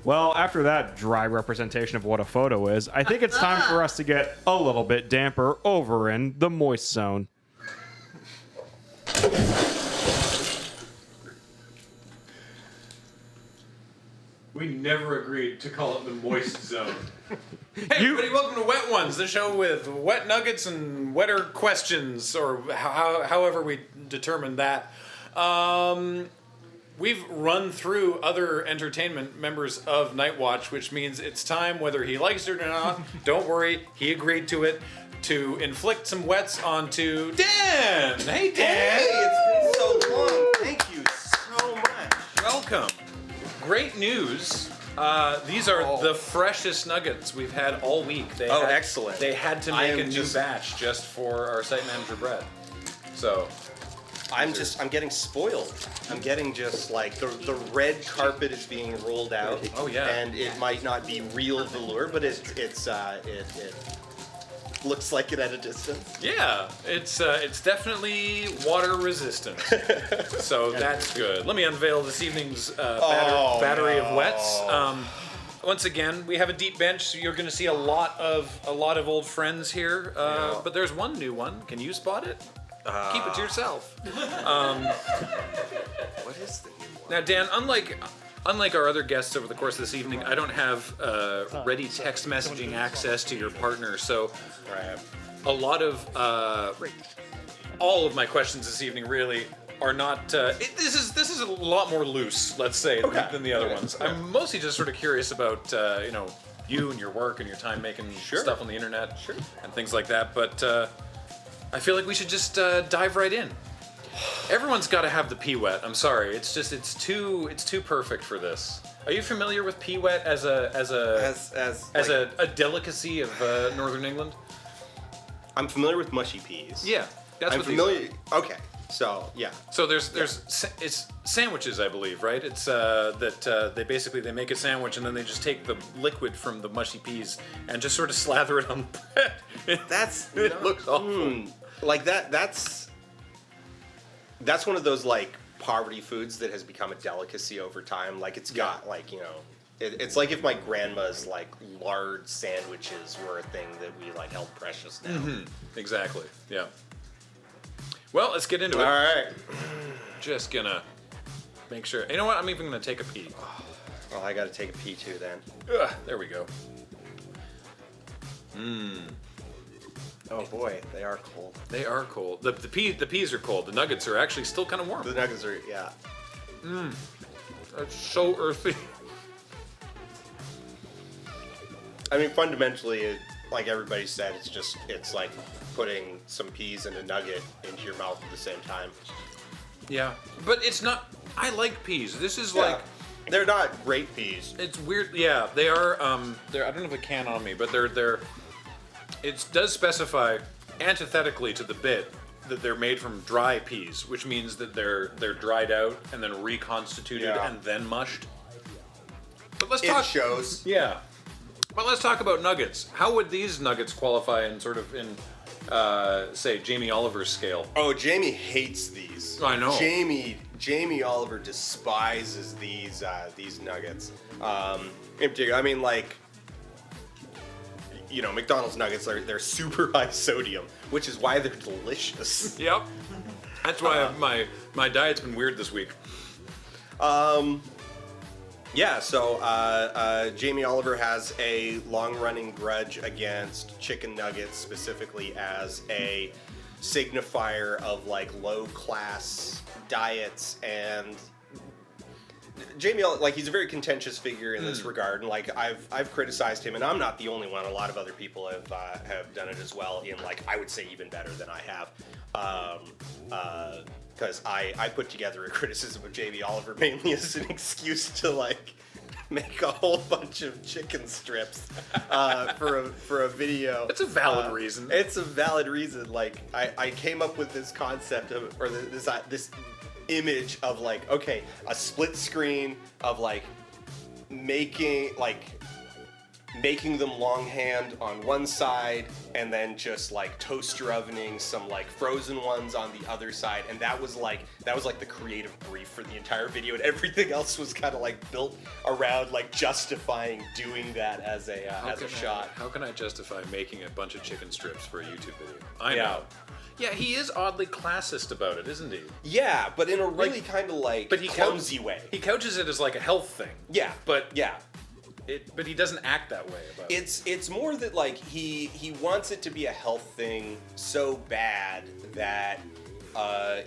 Well, after that dry representation of what a photo is, I think it's time for us to get a little bit damper over in the moist zone. We never agreed to call it the moist zone. Hey, everybody, welcome to Wet Ones, the show with wet nuggets and wetter questions, or however we determine that. We've run through other entertainment members of Night Watch, which means it's time, whether he likes it or not, don't worry, he agreed to it, to inflict some wets onto Dan! Hey, Dan! Hey, it's been so long. Thank you so much. Welcome. Great news. These are the freshest nuggets we've had all week. Excellent. They had to make a new batch just for our site manager, Brett. So... I'm getting spoiled. I'm getting just like the red carpet is being rolled out. Oh yeah. And it might not be real velour, but it looks like it at a distance. Yeah, it's definitely water resistant. So that's good. Let me unveil this evening's battery of wets. Once again, we have a deep bench, so you're going to see a lot of old friends here. But there's one new one. Can you spot it? Keep it to yourself. What is the new one? Now, Dan, unlike our other guests over the course of this evening, I don't have ready text messaging access to your partner, so a lot of all of my questions this evening really are not. This is a lot more loose, let's say, than the other ones. I'm mostly just sort of curious about you and your work and your time making stuff on the internet and things like that, but. I feel like we should just dive right in. Everyone's got to have the pee wet. I'm sorry, it's too perfect for this. Are you familiar with pee wet as a delicacy of Northern England? I'm familiar with mushy peas. Yeah, that's I'm what familiar. these Okay, so yeah. So it's sandwiches, I believe, right? It's that they make a sandwich and then they just take the liquid from the mushy peas and just sort of slather it on bread. It looks awful. Like that's one of those like poverty foods that has become a delicacy over time. Like it's got like it's like if my grandma's like lard sandwiches were a thing that we like held precious now. Mm-hmm. Exactly. Yeah. Well, let's get into it. All right. Just gonna make sure. You know what? I'm even gonna take a pee. Well, I gotta take a pee too then. There we go. Oh boy, they are cold. They are cold. The peas are cold. The nuggets are actually still kind of warm. The nuggets are, yeah. That's so earthy. I mean, fundamentally, like everybody said, it's like putting some peas and a nugget into your mouth at the same time. Yeah, but it's not. I like peas. This is like. They're not great peas. It's weird. Yeah, they are. They're. I don't have a can on me, but they're. It does specify, antithetically to the bit, that they're made from dry peas, which means that they're dried out and then reconstituted and then mushed. But let's talk. It shows. Yeah. But let's talk about nuggets. How would these nuggets qualify in say Jamie Oliver's scale? Oh, Jamie hates these. I know. Jamie Oliver despises these nuggets. In particular, I mean, like, McDonald's nuggets they're super high sodium, which is why they're delicious. Yep. That's why my diet's been weird this week. Yeah, so Jamie Oliver has a long-running grudge against chicken nuggets, specifically as a signifier of like low-class diets, and Jamie, like, he's a very contentious figure in this regard, and like I've criticized him, and I'm not the only one. A lot of other people have done it as well. In like, I would say even better than I have. Because I put together a criticism of Jamie Oliver mainly as an excuse to like make a whole bunch of chicken strips for a video. It's a valid reason. It's a valid reason. Like I came up with this concept of, or this image of like, okay, a split screen of like making like making them longhand on one side and then just like toaster ovening some like frozen ones on the other side, and that was like the creative brief for the entire video, and everything else was kind of like built around like justifying doing that as a shot. How can I justify making a bunch of chicken strips for a YouTube video? I Yeah. know. Yeah, he is oddly classist about it, isn't he? Yeah, but in a really kind of like clumsy way. He couches it as like a health thing. Yeah, But yeah. But he doesn't act that way about it. It's more that like he wants it to be a health thing so bad that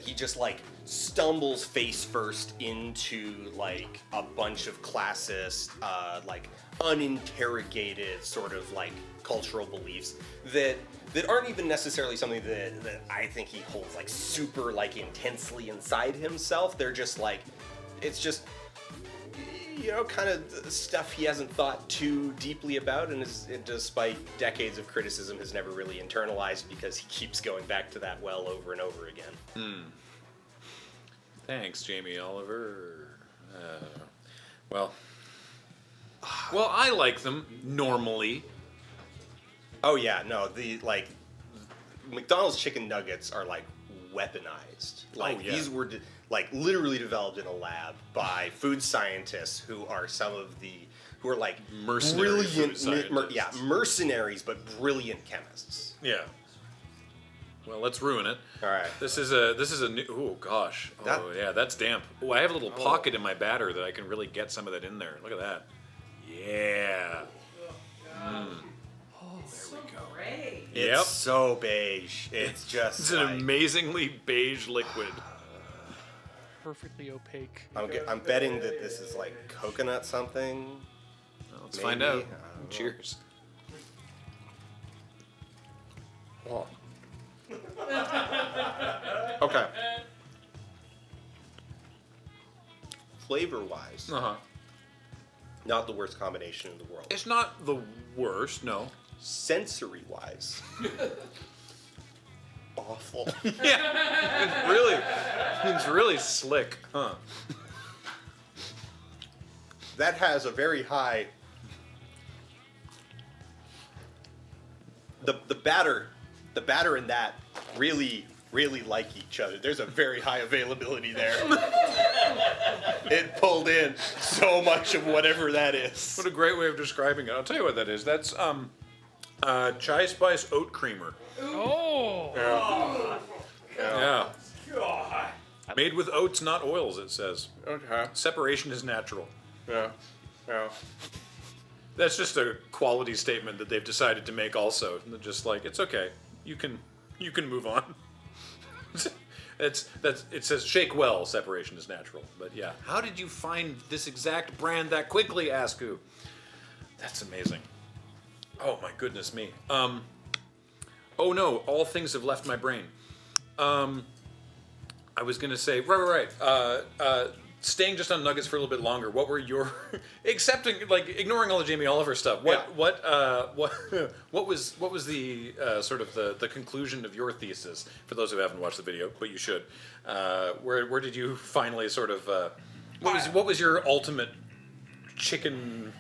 he just like stumbles face first into like a bunch of classist like uninterrogated sort of like cultural beliefs that aren't even necessarily something that I think he holds like super like intensely inside himself. They're just like, it's just, you know, kind of stuff he hasn't thought too deeply about, and despite decades of criticism has never really internalized because he keeps going back to that well over and over again. Thanks, Jamie Oliver. Well, I like them normally. Oh yeah, no, the like McDonald's chicken nuggets are like weaponized. Like these were like literally developed in a lab by food scientists who are who are like Mercenary food brilliant, mercenaries but brilliant chemists. Yeah. Well, let's ruin it. All right. This is a new. Oh gosh. Oh yeah, that's damp. Oh, I have a little pocket in my batter that I can really get some of that in there. Look at that. Yeah. Great. It's so beige. It's just It's an amazingly beige liquid. Perfectly opaque. I'm betting that this is like coconut something. Well, let's find out. Maybe. I don't know. Cheers. Oh. Okay. Flavor-wise, not the worst combination in the world. It's not the worst, no. Sensory-wise, awful. Yeah, it's really slick, huh? That has a very high. The batter and that really like each other. There's a very high availability there. It pulled in so much of whatever that is. What a great way of describing it. I'll tell you what that is. That's chai spice oat creamer. Oh! Yeah. Made with oats, not oils, it says. Okay. Separation is natural. Yeah. Yeah. That's just a quality statement that they've decided to make also. They're just like, it's okay. You can move on. It says shake well, separation is natural. But yeah. How did you find this exact brand that quickly, Asku? That's amazing. Oh my goodness me. Oh no, all things have left my brain. I was gonna say, right. Staying just on nuggets for a little bit longer. What were your, ignoring all the Jamie Oliver stuff? What was the sort of the conclusion of your thesis? For those who haven't watched the video, but you should. Where did you finally sort of what was your ultimate chicken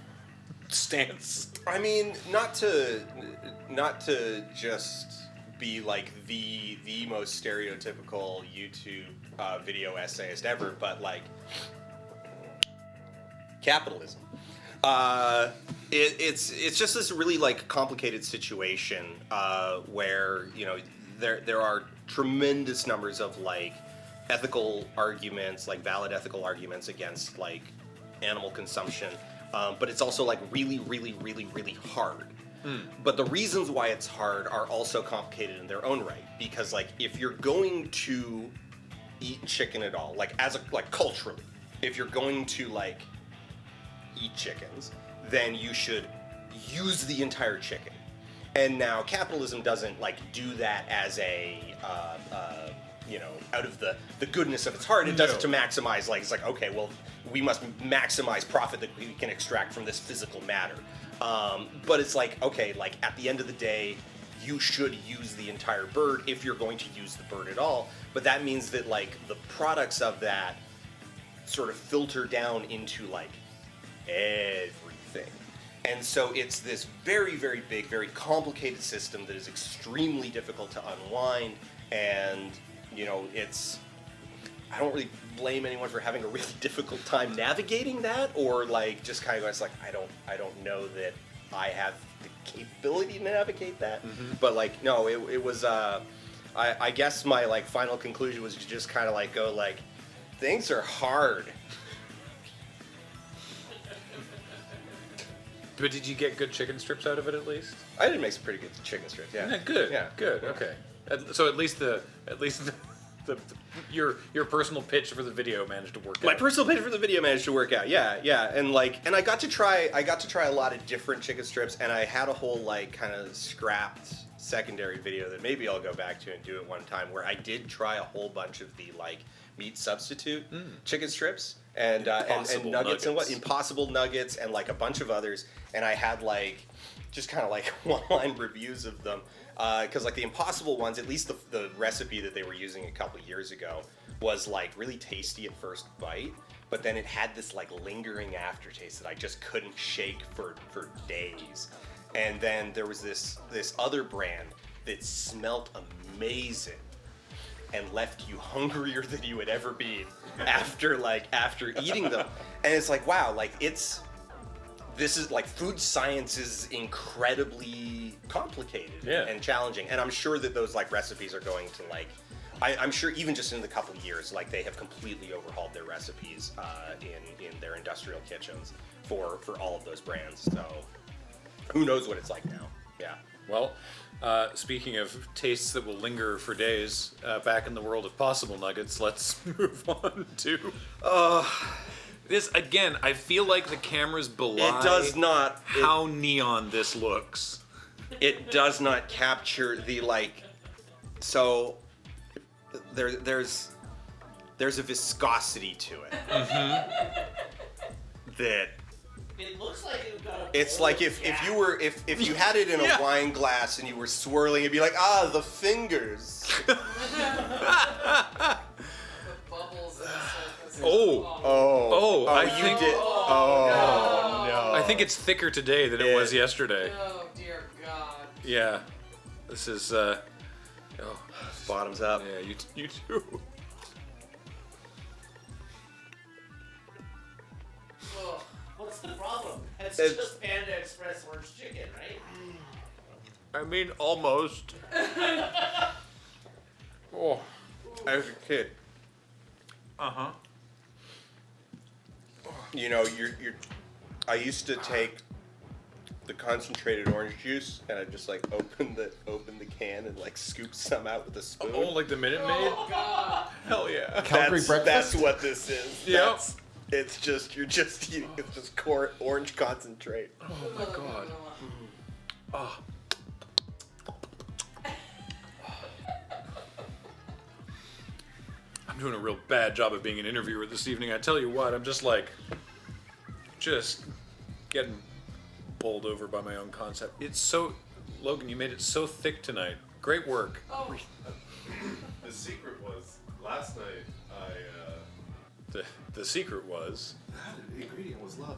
stance? I mean, not to just be like the most stereotypical YouTube video essayist ever, but like capitalism. It's just this really like complicated situation where, you know, there are tremendous numbers of like ethical arguments, like valid ethical arguments against like animal consumption, but it's also like really hard. But the reasons why it's hard are also complicated in their own right, because like if you're going to eat chicken at all, like culturally, if you're going to like eat chickens, then you should use the entire chicken. And now capitalism doesn't like do that as a you know, out of the goodness of its heart. It does it to maximize, like, it's like, okay, well, we must maximize profit that we can extract from this physical matter. But it's like, okay, like at the end of the day, you should use the entire bird if you're going to use the bird at all. But that means that like the products of that sort of filter down into like everything. And so it's this very, very big, very complicated system that is extremely difficult to unwind. And, you know, I don't really blame anyone for having a really difficult time navigating that, or like just kind of going, it's like, I don't know that I have the capability to navigate that. But like, no, it was, I guess my like final conclusion was to just kind of like go like, things are hard. But did you get good chicken strips out of it at least? I did make some pretty good chicken strips, yeah. Good. Yeah. Good. Okay. So at least your personal pitch for the video managed to work out. My personal pitch for the video managed to work out. Yeah. And I got to try a lot of different chicken strips, and I had a whole like kind of scrapped secondary video that maybe I'll go back to and do it one time, where I did try a whole bunch of the like meat substitute chicken strips and nuggets and Impossible nuggets and like a bunch of others, and I had like just kind of like one-line reviews of them. Because like the Impossible ones, at least the recipe that they were using a couple years ago was like really tasty at first bite, but then it had this like lingering aftertaste that I just couldn't shake for days. And then there was this other brand that smelt amazing and left you hungrier than you would ever be after eating them. And it's like, wow, like this is like food science is incredibly complicated and challenging, and I'm sure that those like recipes are going to like, I'm sure even just in the couple years, like they have completely overhauled their recipes in their industrial kitchens for all of those brands. So who knows what it's like now? Yeah. Well, speaking of tastes that will linger for days, back in the world of Possible nuggets, let's move on to. This, again, I feel like the cameras belie It does not. how neon this looks. It does not capture the like. So there's a viscosity to it that. It looks like it got a It's like if you had it in a wine glass and you were swirling, it'd be like, the fingers. the bubbles and surface. I think did. No. I think it's thicker today than it was yesterday. Oh dear God. Yeah, this is. Bottoms up. Yeah, you too. Ugh. What's the problem? It's just Panda Express orange chicken, right? I mean, almost. Oh. As a kid, you know, I used to take the concentrated orange juice and I just like open the can and like scoop some out with a spoon. Oh, like the Minute Maid? Oh God. Hell yeah. Calgary breakfast? That's what this is. Yep. It's just you're just eating. It's just orange concentrate. Oh my God. Oh. I'm doing a real bad job of being an interviewer this evening. I tell you what, I'm just getting bowled over by my own concept. It's so, Logan, you made it so thick tonight. Great work. Oh. The secret was last night The secret was. the ingredient was love.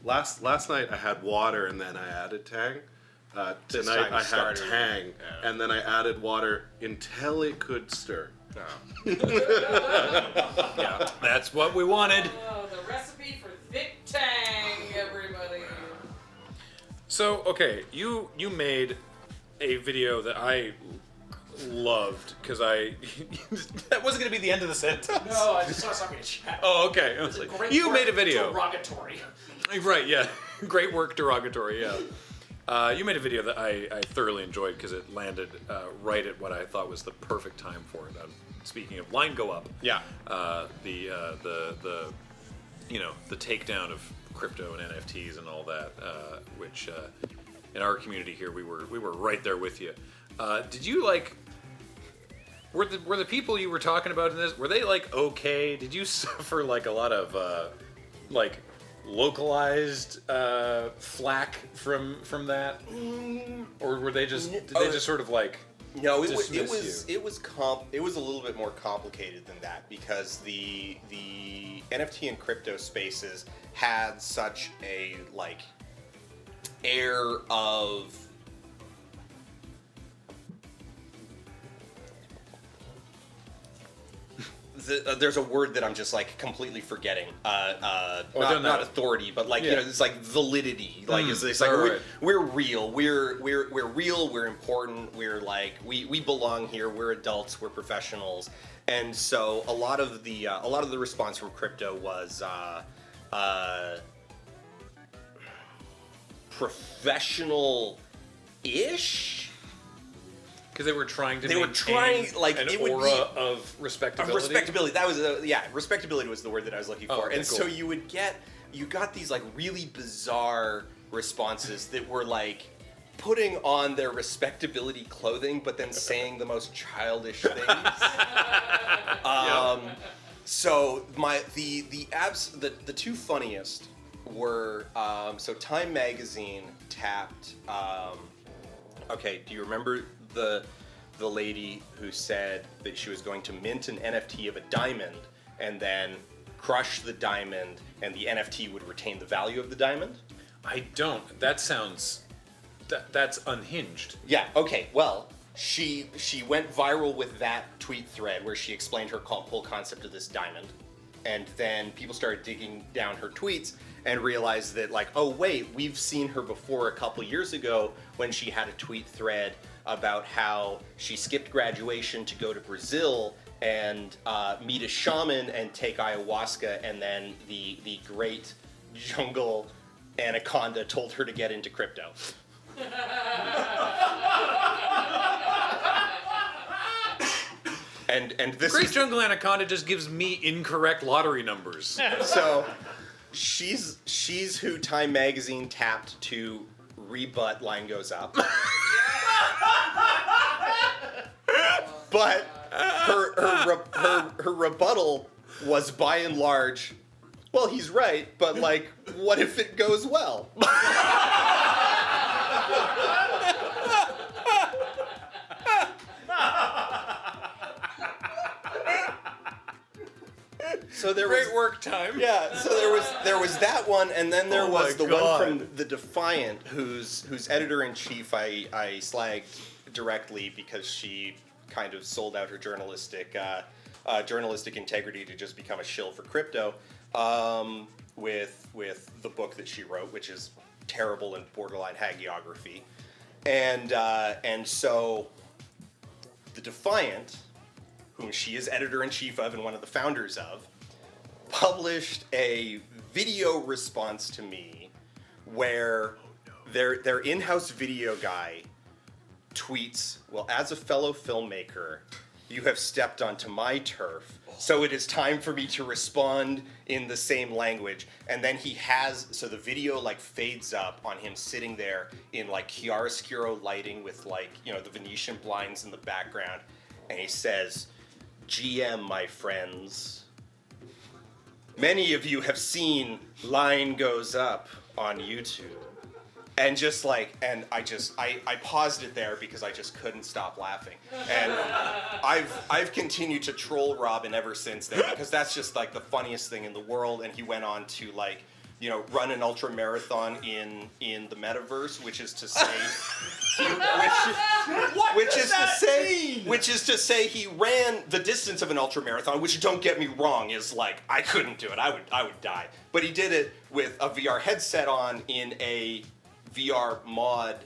Last night I had water and then I added Tang. Tonight time I had started. Tang Yeah. and then I added water until it could stir. Yeah, that's what we wanted. Oh, the recipe for thick tang, everybody. So, okay, you made a video that I loved because that wasn't going to be the end of the sentence. No, I just saw something in chat. Oh, okay. I was like, you made a video. Derogatory. Right, yeah. Great work, derogatory, yeah. You made a video that I thoroughly enjoyed because it landed right at what I thought was the perfect time for it. Speaking of line go up, Yeah. the takedown of crypto and NFTs and all that, which in our community here we were right there with you. Did you like? Were the people you were talking about in this, were they like okay? Did you suffer like a lot of like localized flack from that, or were they just did they just sort of like? No, it dismiss was you? it was a little bit more complicated than that because the NFT and crypto spaces had such a like air of there's a word that I'm just like completely forgetting. Not authority, but like you know, it's like validity. Like it's like we're real. We're real. We're important. We're like we belong here. We're adults. We're professionals. And so a lot of the response from crypto was professional-ish. Because they were trying to like an it aura would be, of respectability. respectability. That was respectability was the word that I was looking for. Okay, and cool. so you got these like really bizarre responses that were like putting on their respectability clothing, but then saying the most childish things. So the two funniest were so Time Magazine tapped. Okay, do you remember the lady who said that she was going to mint an NFT of a diamond and then crush the diamond and the NFT would retain the value of the diamond? I don't. That sounds... That's unhinged. Yeah, okay, well, she went viral with that tweet thread where she explained her whole concept of this diamond. And then people started digging down her tweets and realized that, like, oh wait, we've seen her before a couple years ago when she had a tweet thread about how she skipped graduation to go to Brazil and meet a shaman and take ayahuasca, and then the great jungle anaconda told her to get into crypto. And this Great is, Jungle Anaconda just gives me incorrect lottery numbers. so she's who Time Magazine tapped to rebut Line Goes Up. But her rebuttal was by and large, well, he's right, but like, what if it goes well? So there was Great work, Time. yeah. So there was that one, and then there Oh was my the God. one from the Defiant, whose editor in chief I slagged directly because she kind of sold out her journalistic integrity to just become a shill for crypto, with the book that she wrote, which is terrible and borderline hagiography, and so the Defiant, whom she is editor in chief of and one of the founders of, published a video response to me where their in-house video guy tweets, well, as a fellow filmmaker, you have stepped onto my turf, so it is time for me to respond in the same language. And then so the video like fades up on him sitting there in like chiaroscuro lighting with like, you know, the Venetian blinds in the background, and he says, GM, my friends, many of you have seen Line Goes Up on YouTube. And just like, and I paused it there because I just couldn't stop laughing. And I've continued to troll Robin ever since then, because that's just like the funniest thing in the world. And he went on to like, you know, run an ultra marathon in the metaverse, which is to say, which is to say he ran the distance of an ultra marathon, which, don't get me wrong, is like, I couldn't do it. I would die. But he did it with a VR headset on in a VR mod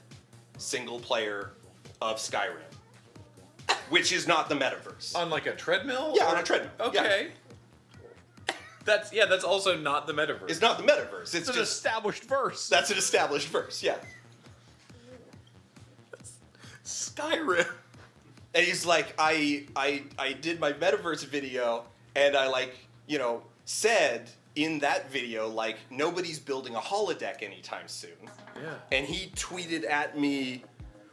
single player of Skyrim, which is not the metaverse. On like a treadmill? Yeah, on a treadmill. Okay. Yeah. That's also not the metaverse. It's not the metaverse. It's an just established verse. that's an established verse. Yeah. Skyrim. And he's like, I did my metaverse video, and I like, you know, said in that video, like, nobody's building a holodeck anytime soon. Yeah. And he tweeted at me,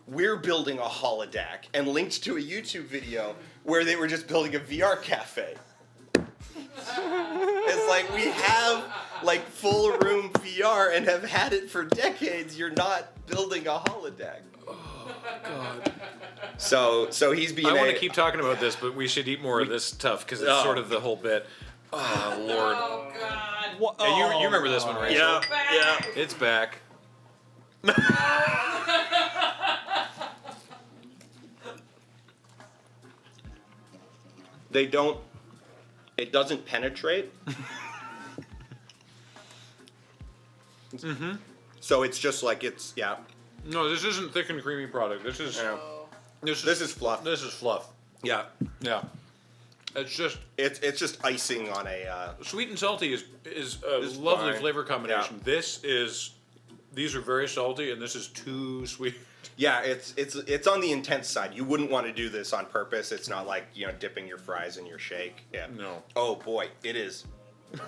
we're building a holodeck, and linked to a YouTube video where they were just building a VR cafe. It's like, we have like full room VR and have had it for decades. You're not building a holodeck. Oh God. So he's being. I want to keep talking about this, but we should eat more of this stuff because it's sort of the whole bit. Oh Lord. Oh God. What? Yeah, you remember this one, right? Yeah, yeah. It's back. They don't. It doesn't penetrate. So it's just like it's No, this isn't thick and creamy product. This is this is fluff. This is fluff. Yeah. Yeah. It's just It's just icing on a. sweet and salty is a lovely fine. flavor combination. These are very salty, and this is too sweet. Yeah, it's on the intense side. You wouldn't want to do this on purpose. It's not like dipping your fries in your shake. Yeah. No. Oh boy, it is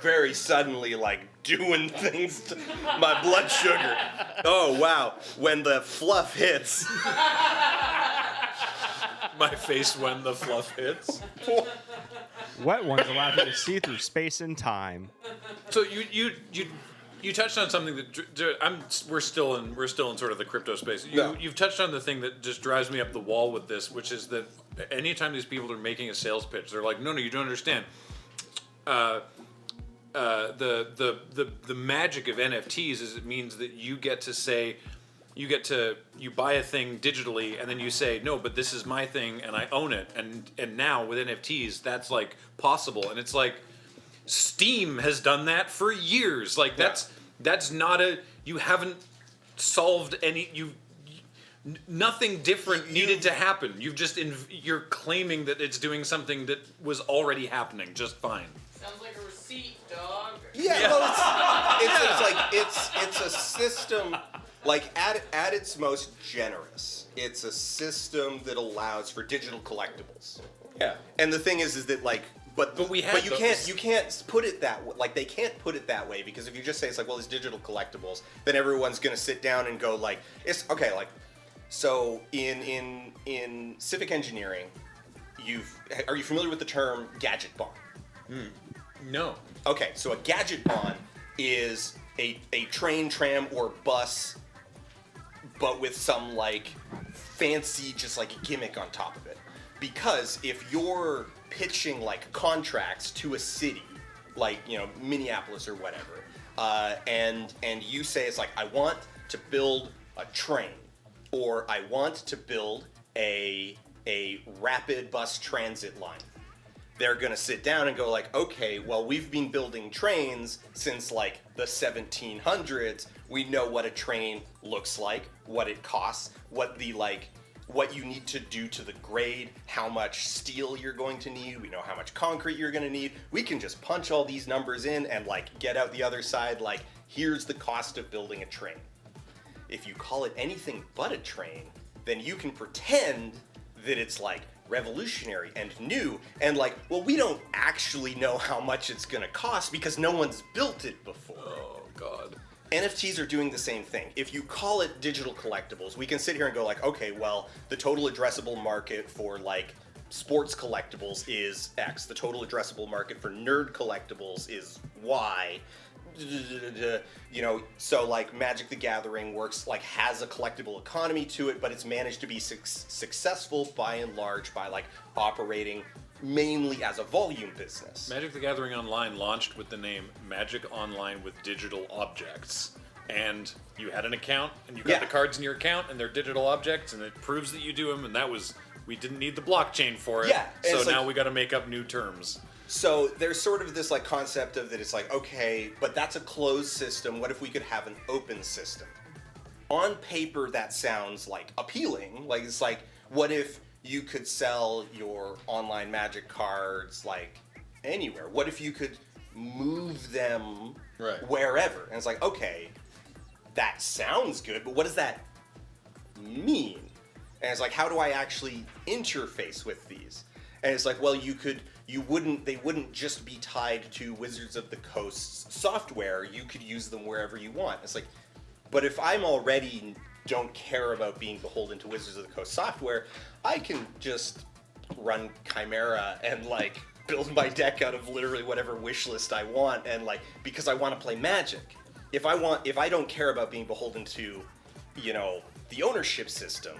very suddenly like doing things to my blood sugar. Oh wow, when the fluff hits. My face when the fluff hits. Wet ones allow you to see through space and time. So you touched on something that we're still in sort of the crypto space. You've touched on the thing that just drives me up the wall with this, which is that anytime these people are making a sales pitch, they're like, no, you don't understand. The magic of NFTs is it means that you get to say, you buy a thing digitally and then you say, no, but this is my thing and I own it. And now with NFTs, that's like possible. And it's like, Steam has done that for years. Like that's not you haven't solved nothing different needed to happen. You're claiming that it's doing something that was already happening just fine. Sounds like a receipt, dog. Yeah, well, it's a system. Like at its most generous, it's a system that allows for digital collectibles. Yeah. And the thing is that like, but you those. can't put it that way. Like they can't put it that way because if you just say it's like, well, it's digital collectibles, then everyone's gonna sit down and go like, it's okay. Like, so in civic engineering, are you familiar with the term gadget bond? No. Okay, so a gadget bond is a train, tram, or bus, but with some like fancy, just like a gimmick on top of it. Because if you're pitching like contracts to a city, like Minneapolis or whatever, and you say it's like I want to build a train, or I want to build a rapid bus transit line. They're gonna sit down and go like, okay, well, we've been building trains since like the 1700s. We know what a train looks like, what it costs, what you need to do to the grade, how much steel you're going to need. We know how much concrete you're gonna need. We can just punch all these numbers in and like get out the other side. Like, here's the cost of building a train. If you call it anything but a train, then you can pretend that it's like revolutionary and new and like, well, we don't actually know how much it's gonna cost because no one's built it before. Oh God. NFTs are doing the same thing. If you call it digital collectibles, we can sit here and go like, okay, well, the total addressable market for like sports collectibles is X. The total addressable market for nerd collectibles is Y. So like Magic the Gathering works like has a collectible economy to it, but it's managed to be successful by and large by like operating mainly as a volume business. Magic the Gathering Online launched with the name Magic Online with Digital Objects. And you had an account, and you got the cards in your account, and they're digital objects, and it proves that you do them, and we didn't need the blockchain for it. Yeah, so now we got to make up new terms. So there's sort of this like concept of that it's like, okay, but that's a closed system. What if we could have an open system? On paper, that sounds like appealing. Like it's like, what if you could sell your online Magic cards like anywhere? What if you could move them wherever? And it's like, okay, that sounds good, but what does that mean? And it's like, how do I actually interface with these? And it's like, well, they wouldn't just be tied to Wizards of the Coast's software. You could use them wherever you want. It's like, but if I'm already don't care about being beholden to Wizards of the Coast software, I can just run Chimera and like build my deck out of literally whatever wish list I want, and like because I want to play Magic. If I don't care about being beholden to, the ownership system,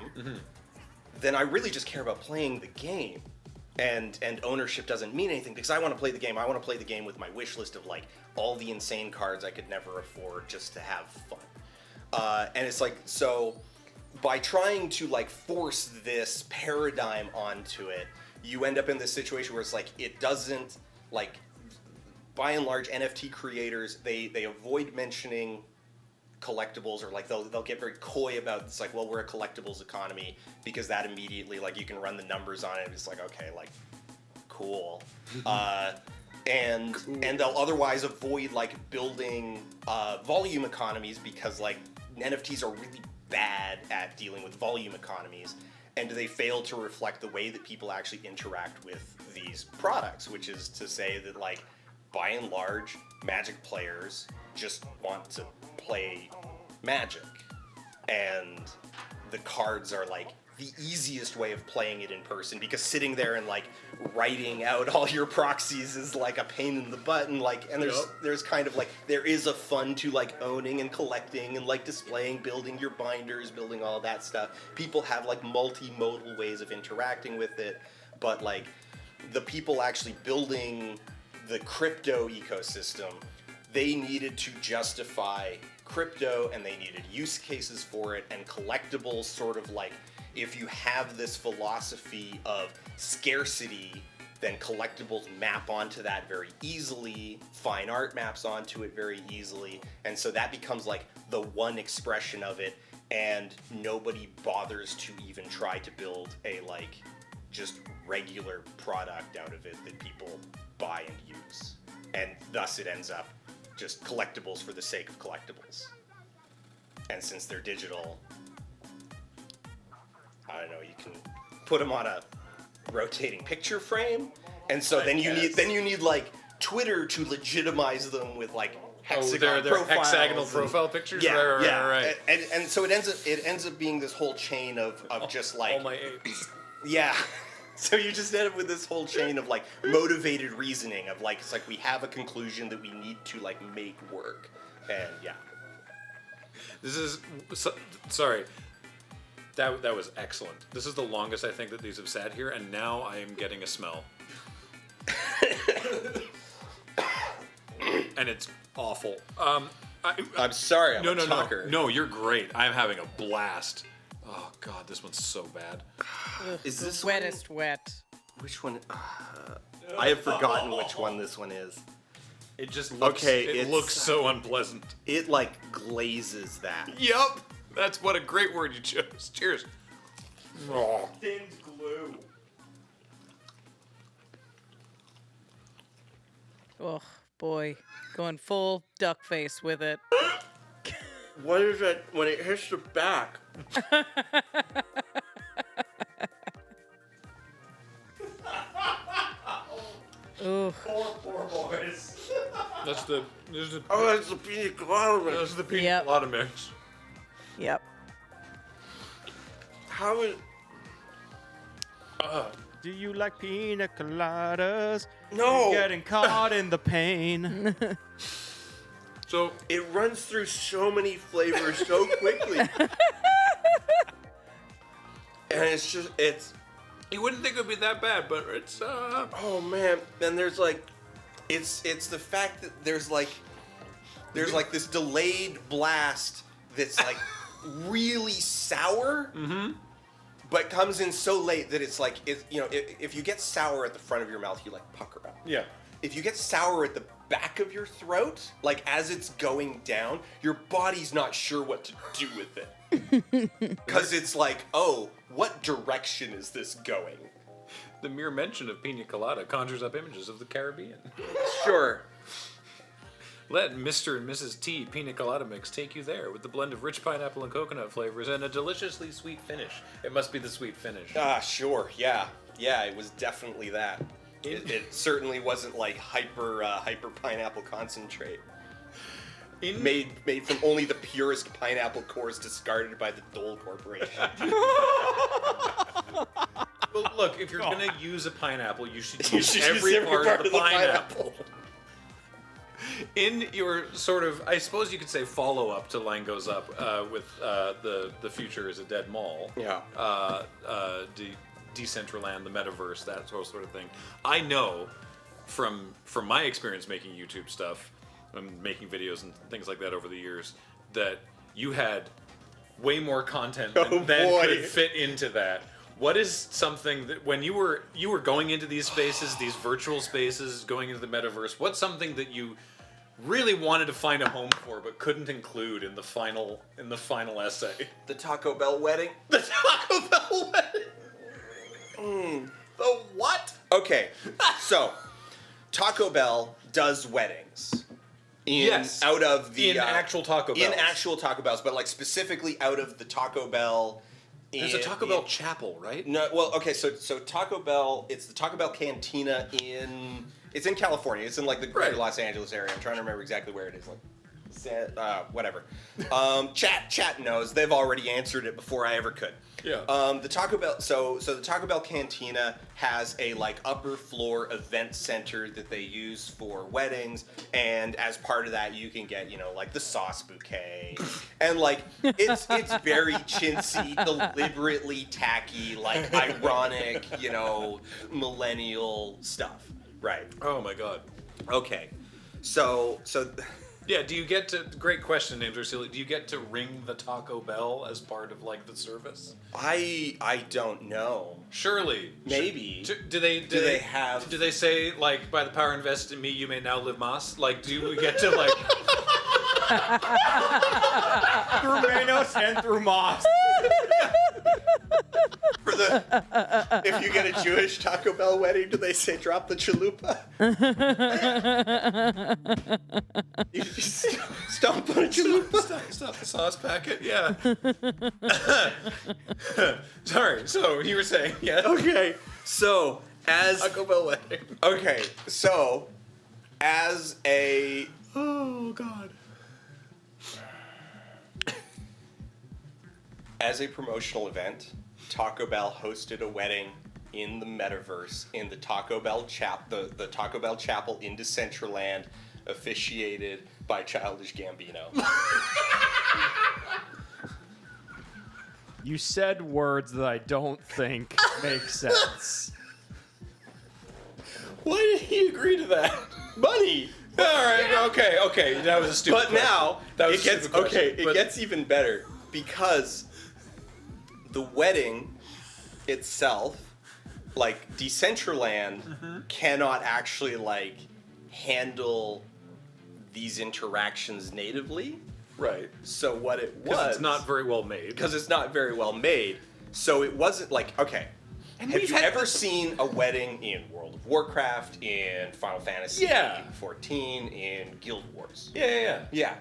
then I really just care about playing the game. And ownership doesn't mean anything because I want to play the game. I want to play the game with my wish list of like all the insane cards I could never afford just to have fun. And it's like, so by trying to like force this paradigm onto it, you end up in this situation where it's like, it doesn't, like, by and large, NFT creators, they avoid mentioning collectibles, or like they'll get very coy about, it's like, well, we're a collectibles economy, because that immediately, like, you can run the numbers on it, and it's like, okay, like, cool. And they'll otherwise avoid like building volume economies, because like NFTs are really bad at dealing with volume economies, and they fail to reflect the way that people actually interact with these products, which is to say that, like, by and large, Magic players just want to play Magic, and the cards are like the easiest way of playing it in person, because sitting there and like writing out all your proxies is like a pain in the butt, and like, and there's kind of like, there is a fun to like owning and collecting and like displaying, building your binders, building all that stuff. People have like multimodal ways of interacting with it, but like the people actually building the crypto ecosystem, they needed to justify crypto, and they needed use cases for it, and collectibles sort of like, if you have this philosophy of scarcity, then collectibles map onto that very easily, fine art maps onto it very easily, and so that becomes like the one expression of it, and nobody bothers to even try to build a like just regular product out of it that people buy and use. And thus it ends up just collectibles for the sake of collectibles. And since they're digital, I don't know, you can put them on a rotating picture frame, and so then you need like Twitter to legitimize them with like hexagon they're profiles hexagonal and, profile pictures. Yeah, Right. And so it ends up being this whole chain of just like all my apes. yeah. So you just end up with this whole chain of like motivated reasoning of like, it's like we have a conclusion that we need to like make work, and yeah. This is sorry. That was excellent. This is the longest I think that these have sat here, and now I am getting a smell. And it's awful. I'm sorry, I'm a no. talker. No, you're great. I'm having a blast. Oh god, this one's so bad. Is this Wettest wet. Which one? I have forgotten which one this one is. It just looks, Okay, it it's- looks so unpleasant. It like glazes that. Yup. That's what a great word you chose. Cheers. Thin glue. Oh boy, going full duck face with it. What is it when it hits the back? Ooh, Poor boys. That's the Oh, that's the pina colada. that's the pina Yep. colada mix. yep. How is? Do you like pina coladas? No. Getting caught in the pain. So It runs through so many flavors so quickly. And it's you wouldn't think it would be that bad, but it's oh man. And there's like, it's the fact that there's like this delayed blast that's like really sour. Mm-hmm. But comes in so late that it's like, if you get sour at the front of your mouth, you like pucker up. yeah. If you get sour at the back of your throat, like as it's going down, your body's not sure what to do with it. Because it's like, oh, what direction is this going? The mere mention of pina colada conjures up images of the Caribbean. Sure. Let Mr. and Mrs. T Pina Colada Mix take you there with the blend of rich pineapple and coconut flavors and a deliciously sweet finish. It must be the sweet finish. Sure, yeah. Yeah, it was definitely that. It certainly wasn't like hyper pineapple concentrate. Made from only the purest pineapple cores discarded by the Dole Corporation. Well, look, if you're going to use a pineapple, you should You use should every use part of the pineapple. In your sort of, I suppose you could say, follow-up to Line Goes Up with the future is a dead mall. Yeah. Decentraland, the metaverse, that sort of thing. I know from my experience making YouTube stuff and making videos and things like that over the years that you had way more content Oh, than boy. could fit into that. What is something that when you were going into these spaces, these virtual spaces, going into the metaverse, what's something that you really wanted to find a home for but couldn't include in the final essay? The Taco Bell wedding. The Taco Bell wedding. The what? Okay, so Taco Bell does weddings. Out of the actual Taco Bells. In actual Taco Bells, but like specifically out of the Taco Bell. There's a Taco Bell chapel, right? No, well, okay, so Taco Bell, it's the Taco Bell Cantina it's in California. It's in like the greater Los Angeles area. I'm trying to remember exactly where it is. Whatever. Chat knows. They've already answered it before I ever could. Yeah. The Taco Bell. So the Taco Bell Cantina has a like upper floor event center that they use for weddings, and as part of that, you can get like the sauce bouquet, and like it's very chintzy, deliberately tacky, like ironic, millennial stuff. Right. Oh my god. Okay. So. Yeah, do you get to... Great question, Names Are Silly. Do you get to ring the Taco Bell as part of, like, the service? I don't know. Surely. Maybe. Do they have... Do they say, like, by the power invested in me, you may now live Moss? Like, do we get to, like... Through Manos and through Moss. If you get a Jewish Taco Bell wedding, do they say drop the chalupa? You just stomp on a chalupa. Stop the sauce packet, yeah. Sorry, so you were saying, yeah? Okay, so as... Taco Bell wedding. Okay, so as a... Oh, God. As a promotional event, Taco Bell hosted a wedding in the metaverse in the Taco Bell the Taco Bell Chapel in Decentraland, officiated by Childish Gambino. You said words that I don't think make sense. Why did he agree to that? Money. All right, okay. That was a stupid But question. now That was it a gets stupid question, it but- gets even better because the wedding itself, like Decentraland, cannot actually like handle these interactions natively. Right. So what it was, Because it's not very well made. because it's not very well made. So it wasn't like, okay. And Have we've you had ever this- seen a wedding in World of Warcraft, in Final Fantasy Yeah. 14, in Guild Wars? Yeah. Yeah.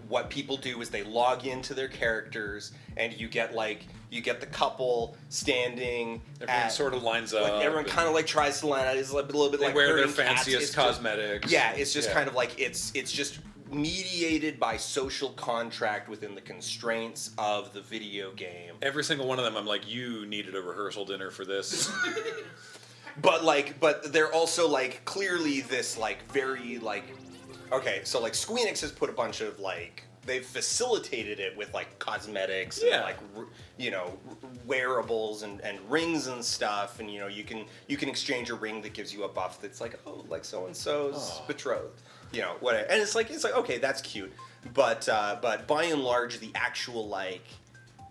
What people do is they log into their characters, and you get the couple standing. Everyone sort of lines up. Everyone and kind of like tries to line out. It's like a little bit They like wear their herding cats. fanciest It's just- cosmetics. yeah, it's just kind of like it's just mediated by social contract within the constraints of the video game. Every single one of them, I'm like, you needed a rehearsal dinner for this. But they're also like clearly this like very like, okay, so like Squeenix has put a bunch of like, they've facilitated it with like cosmetics and Yeah. like wearables and rings and stuff, and you can exchange a ring that gives you a buff that's like, oh, like so and so's betrothed, whatever, and it's like okay, that's cute, but by and large the actual like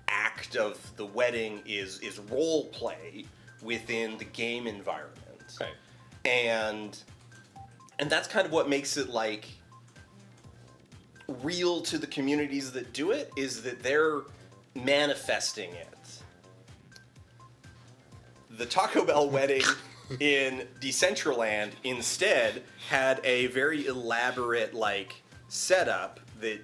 act of the wedding is role play within the game environment. Right. And that's kind of what makes it like real to the communities that do it, is that they're manifesting it. The Taco Bell wedding in Decentraland instead had a very elaborate like setup that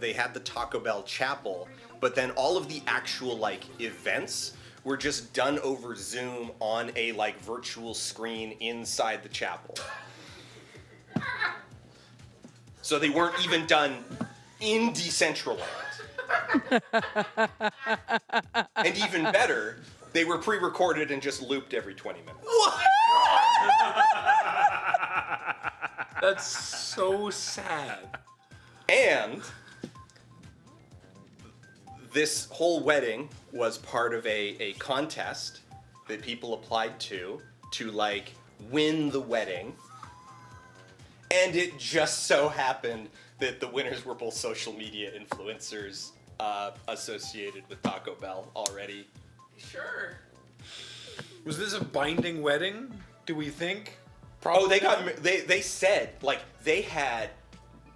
they had the Taco Bell chapel, but then all of the actual like events were just done over Zoom on a like virtual screen inside the chapel. So they weren't even done in Decentraland. And even better, they were pre-recorded and just looped every 20 minutes. That's so sad. And this whole wedding was part of a contest that people applied to like win the wedding. And it just so happened that the winners were both social media influencers associated with Taco Bell already. Sure. Was this a binding wedding? Do we think? Oh, they Probably got they said like they had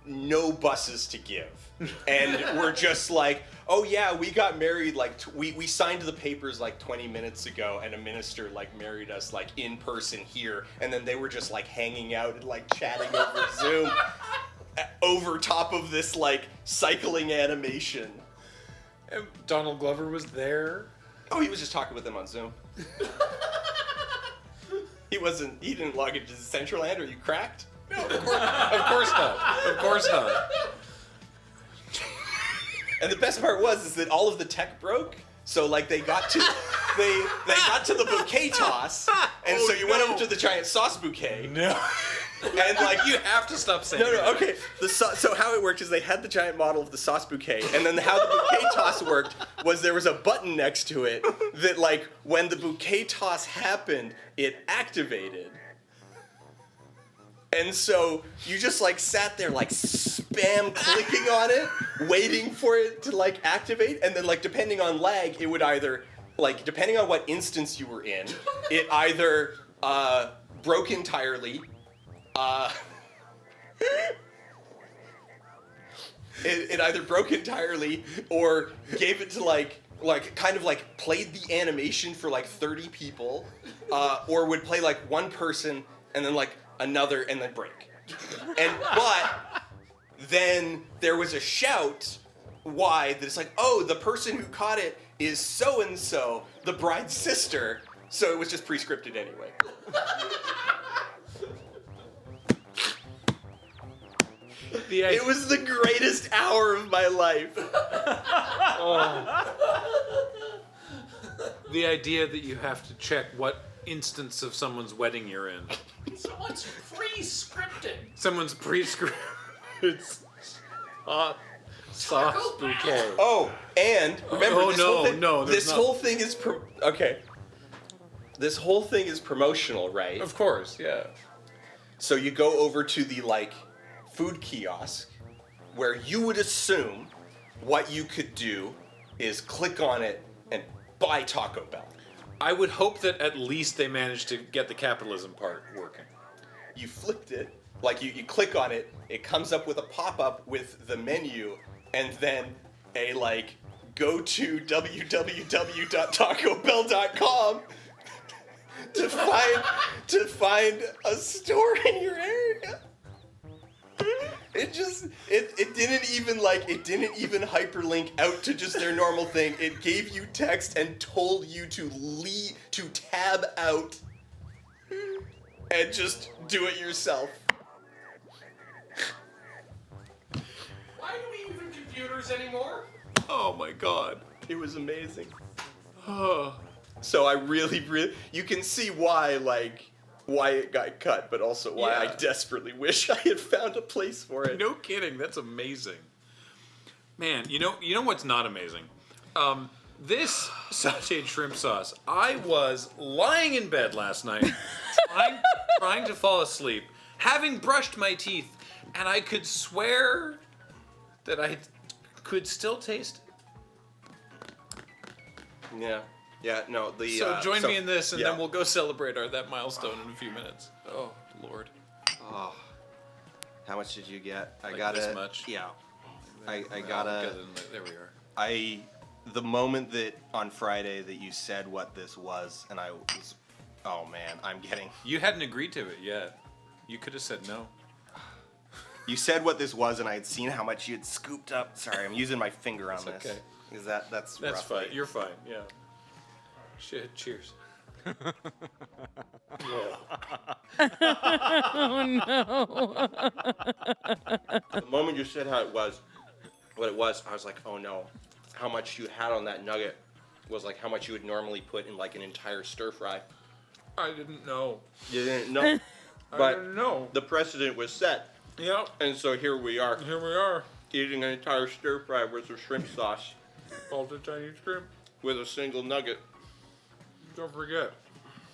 no buses to give, and we're just like, oh yeah, we got married like we signed the papers like 20 minutes ago, and a minister like married us like in person here, and then they were just like hanging out and like chatting over Zoom over top of this like cycling animation. And Donald Glover was there. Oh, he was just talking with them on Zoom. He didn't log into Decentraland. Are you cracked? No, of course not. Of course not. And the best part is that all of the tech broke. So like they got to the bouquet toss, and so you went over to the giant sauce bouquet. No. And like You have to stop saying no, that. okay. So how it worked is they had the giant model of the sauce bouquet, and then how the bouquet toss worked was there was a button next to it that like when the bouquet toss happened, it activated. And so you just like sat there like spam clicking on it, waiting for it to like activate, and then like depending on lag, it would either like depending on what instance you were in, it either broke entirely. It either broke entirely or gave it to like kind of like played the animation for like 30 people, or would play like one person and then like another and then break. But then there was a shout wide that it's like, oh, the person who caught it is so and so, the bride's sister. So it was just pre-scripted anyway. It was the greatest hour of my life. The idea that you have to check what instance of someone's wedding you're in. Someone's pre-scripted. Someone's pre-scripted sauce bouquet. Oh, and remember Oh, this no, whole thing, no, there's this not. whole thing is okay. This whole thing is promotional, right? Of course, yeah. So you go over to the like food kiosk where you would assume what you could do is click on it and buy Taco Bell. I would hope that at least they managed to get the capitalism part working. You flipped it, like you click on it, it comes up with a pop-up with the menu, and then a like go to www.tacobell.com to find a store in your area. It didn't even hyperlink out to just their normal thing. It gave you text and told you to tab out and just do it yourself. Why do we even computers anymore? Oh my god, it was amazing. So I really, you can see why it got cut, but also why Yeah. I desperately wish I had found a place for it. No kidding, that's amazing. Man, you know what's not amazing? This sauteed shrimp sauce. I was lying in bed last night, trying to fall asleep, having brushed my teeth, and I could swear that I could still taste it. Yeah, no, So join me in this, and yeah. then we'll go celebrate that milestone in a few minutes. Oh, Lord. Oh, how much did you get? I Like got this it. much? Yeah, I Well, gotta. there we are. The moment that on Friday that you said what this was, and I was, oh man, I'm getting. You hadn't agreed to it yet. You could have said no. You said what this was, and I had seen how much you had scooped up. Sorry, I'm using my finger on That's this. okay. Is that's That's roughly- fine. You're fine. Yeah. Shit. Cheers. The moment you said what it was, I was like, oh no, how much you had on that nugget was like how much you would normally put in like an entire stir fry. I didn't know. You didn't know, I but didn't know. the precedent was set, Yep. and so here we are Here we are. eating an entire stir fry worth of shrimp sauce Salted Chinese shrimp. with a single nugget. Don't forget,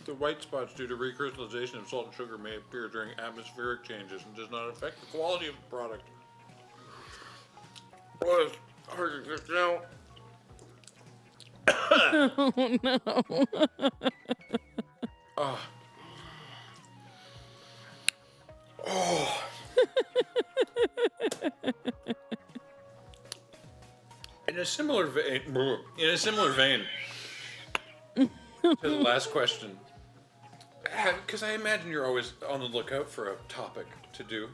the white spots due to recrystallization of salt and sugar may appear during atmospheric changes and does not affect the quality of the product. No. Oh no. In a similar vein to the last question, because I imagine you're always on the lookout for a topic to do.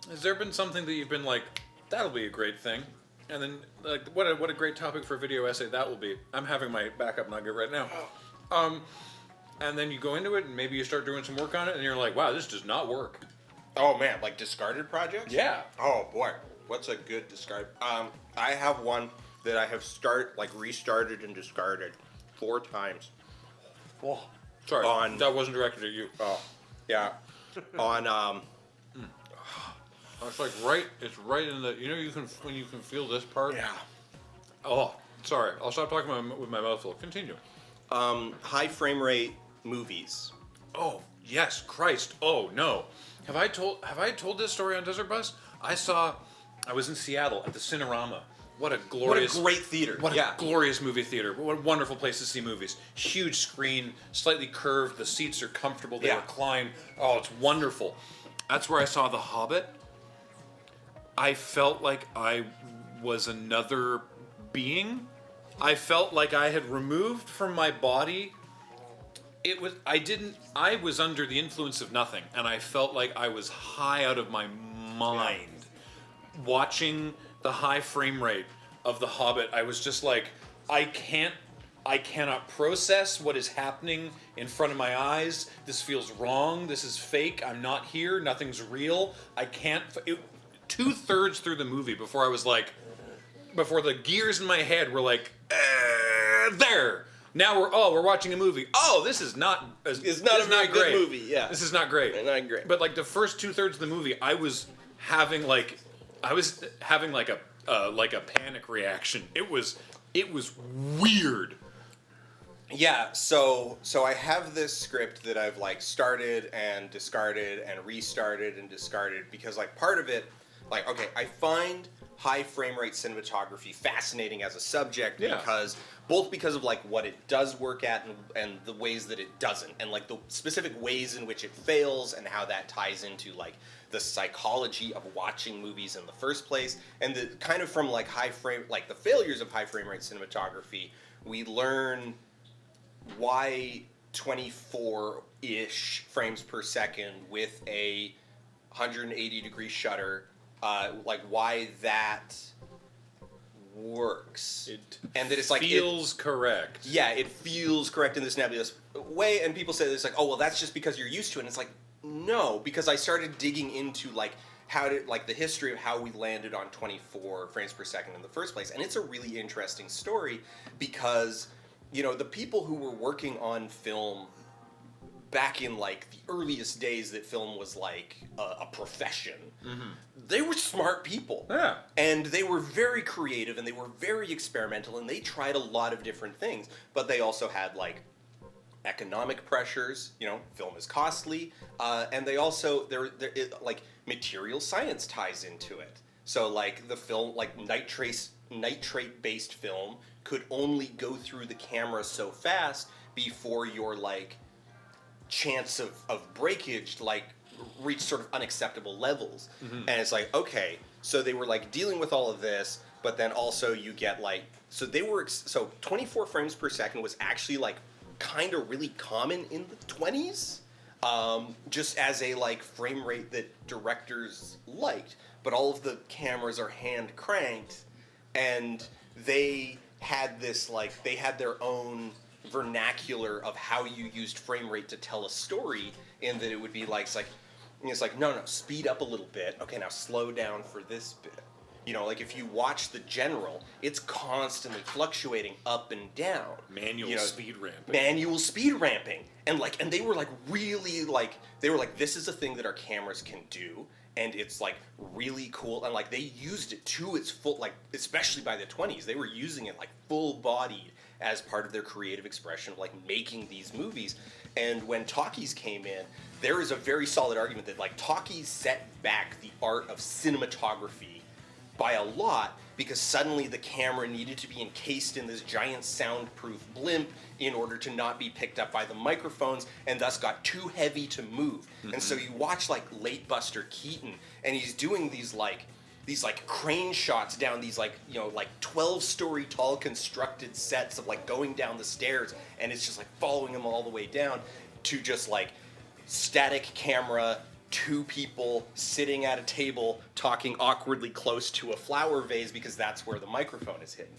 Has there been something that you've been like, that'll be a great thing, and then like, what a great topic for a video essay that will be? I'm having my backup nugget right now. And then you go into it, and maybe you start doing some work on it, and you're like, wow, this does not work. Oh man, like discarded projects? Yeah. Oh boy, what's a good discard? I have one that I have restarted and discarded 4 times. Oh, sorry, that wasn't directed at you. Oh, yeah. On It's like it's right in the, when you can feel this part? yeah. Oh, sorry, I'll stop talking with my mouth full. Continue. High frame rate movies. Oh, yes, Christ. Oh, no. Have I told this story on Desert Bus? I was in Seattle at the Cinerama. What a great theater. What a glorious movie theater. What a wonderful place to see movies. Huge screen, slightly curved, the seats are comfortable, they recline. Oh, it's wonderful. That's where I saw The Hobbit. I felt like I was another being. I felt like I had removed from my body. I was under the influence of nothing, and I felt like I was high out of my mind. Watching the high frame rate of The Hobbit, I was just like, I cannot process what is happening in front of my eyes. This feels wrong. This is fake. I'm not here. Nothing's real. I can't. 2/3 through the movie before the gears in my head were like, there. Now we're watching a movie. Oh, this is not. It's not a very good movie. Yeah, this is not great. Not great. But like the first 2/3 of the movie, I was having like a panic reaction. It was weird. Yeah, so I have this script that I've like started and discarded and restarted and discarded because like part of it, like okay, I find high frame rate cinematography fascinating as a subject because of like what it does work at and the ways that it doesn't, and like the specific ways in which it fails and how that ties into like the psychology of watching movies in the first place, and the kind of from like the failures of high frame rate cinematography, we learn why 24-ish frames per second with a 180 degree shutter, like why that works. And that it's like feels correct. Yeah, it feels correct in this nebulous way, and people say this like, oh well, that's just because you're used to it. And it's like, no, because I started digging into like the history of how we landed on 24 frames per second in the first place, and it's a really interesting story because the people who were working on film back in like the earliest days that film was like a profession, they were smart people. Yeah. And they were very creative and they were very experimental and they tried a lot of different things, but they also had like economic pressures, film is costly, and they also, like material science ties into it. So like the film, like nitrate-based film could only go through the camera so fast before your like chance of breakage like reached sort of unacceptable levels. And it's like, okay, so they were like dealing with all of this, but then also you get like, so 24 frames per second was actually like kind of really common in the 20s, just as a like frame rate that directors liked, but all of the cameras are hand cranked, and they had this like, they had their own vernacular of how you used frame rate to tell a story, in that it would be like, it's like no, speed up a little bit, okay, now slow down for this bit. Like if you watch The General, it's constantly fluctuating up and down. Manual speed ramping. And they were like really like, they were like, this is a thing that our cameras can do, and it's like really cool, and like they used it to its full, like especially by the 20s, they were using it like full bodied as part of their creative expression of like making these movies. And when talkies came in, there is a very solid argument that like talkies set back the art of cinematography by a lot, because suddenly the camera needed to be encased in this giant soundproof blimp in order to not be picked up by the microphones, and thus got too heavy to move. And so you watch like late Buster Keaton, and he's doing these crane shots down these 12-story tall constructed sets of like going down the stairs, and it's just like following him all the way down to just like static camera, 2 people sitting at a table talking awkwardly close to a flower vase because that's where the microphone is hidden.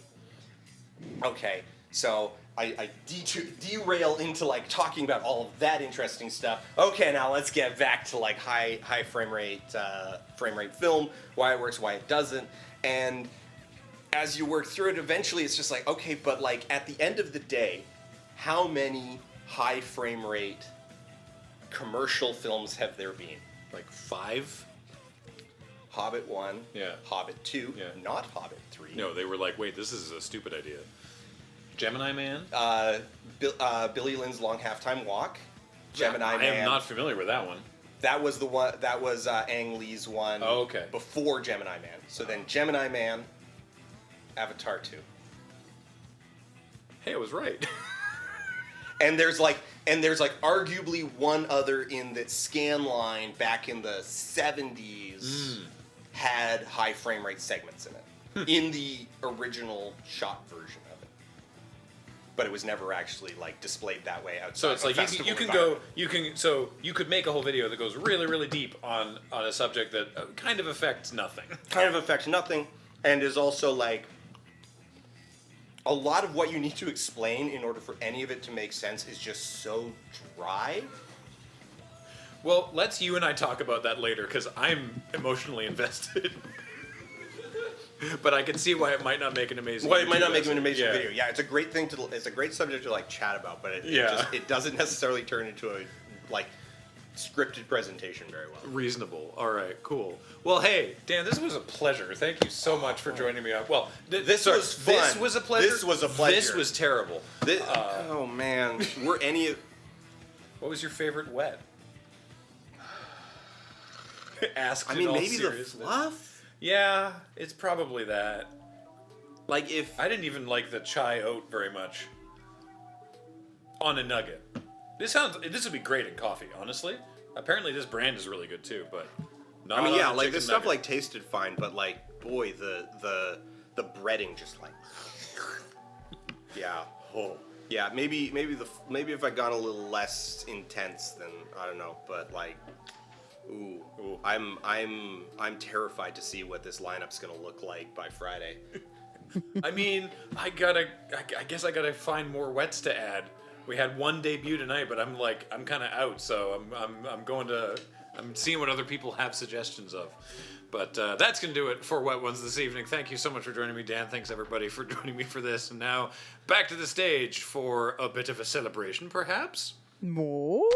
Okay, so I derail into like talking about all of that interesting stuff. Okay, now let's get back to like high frame rate film, why it works, why it doesn't, and as you work through it, eventually it's just like, okay, but like at the end of the day, how many high frame rate commercial films have there been? Like 5? Hobbit 1, Yeah. Hobbit 2, Yeah. not Hobbit 3. No, they were like, wait, this is a stupid idea. Gemini Man? Billy Lynn's Long Halftime Walk, Gemini I Man. am not familiar with that one. That was the one. That was Ang Lee's one. Oh, okay. Before Gemini Man. So then Gemini Man, Avatar 2. Hey, I was right. And there's like arguably one other in that scan line back in the 70s had high frame rate segments in it in the original shot version of it, but it was never actually like displayed that way outside. So it's of a like festival you can environment. so you could make a whole video that goes really, really deep on a subject that kind of affects nothing. Kind of affects nothing, and is also like a lot of what you need to explain in order for any of it to make sense is just so dry. Well, let's you and I talk about that later, because I'm emotionally invested. But I can see why it might not make an amazing. Well, it might not YouTube make an lesson. amazing Yeah. video. Yeah, it's a great thing to. It's a great subject to like chat about, but it doesn't necessarily turn into a like scripted presentation very well. Reasonable. All right, cool. Well, hey, Dan, this was a pleasure. Thank you so much for joining me on. Well, This was fun. This was a pleasure. This was a pleasure. This was terrible. Oh man, were any of What was your favorite wet? Asked. I in mean, all maybe the seriousness. fluff. Yeah, it's probably that. Like if I didn't even like the chai oat very much. On a nugget. This would be great in coffee, honestly. Apparently this brand is really good too, but not I mean, on yeah, a like chicken this stuff nugget. like tasted fine, but like boy, the breading just like yeah. Oh. Yeah, maybe if I got a little less intense, then I don't know, but like, ooh. I'm terrified to see what this lineup's gonna look like by Friday. I mean, I guess I gotta find more wets to add. We had one debut tonight, but I'm kind of out, so I'm seeing what other people have suggestions of. But that's gonna do it for Wet Ones this evening. Thank you so much for joining me, Dan. Thanks everybody for joining me for this. And now back to the stage for a bit of a celebration, perhaps. More?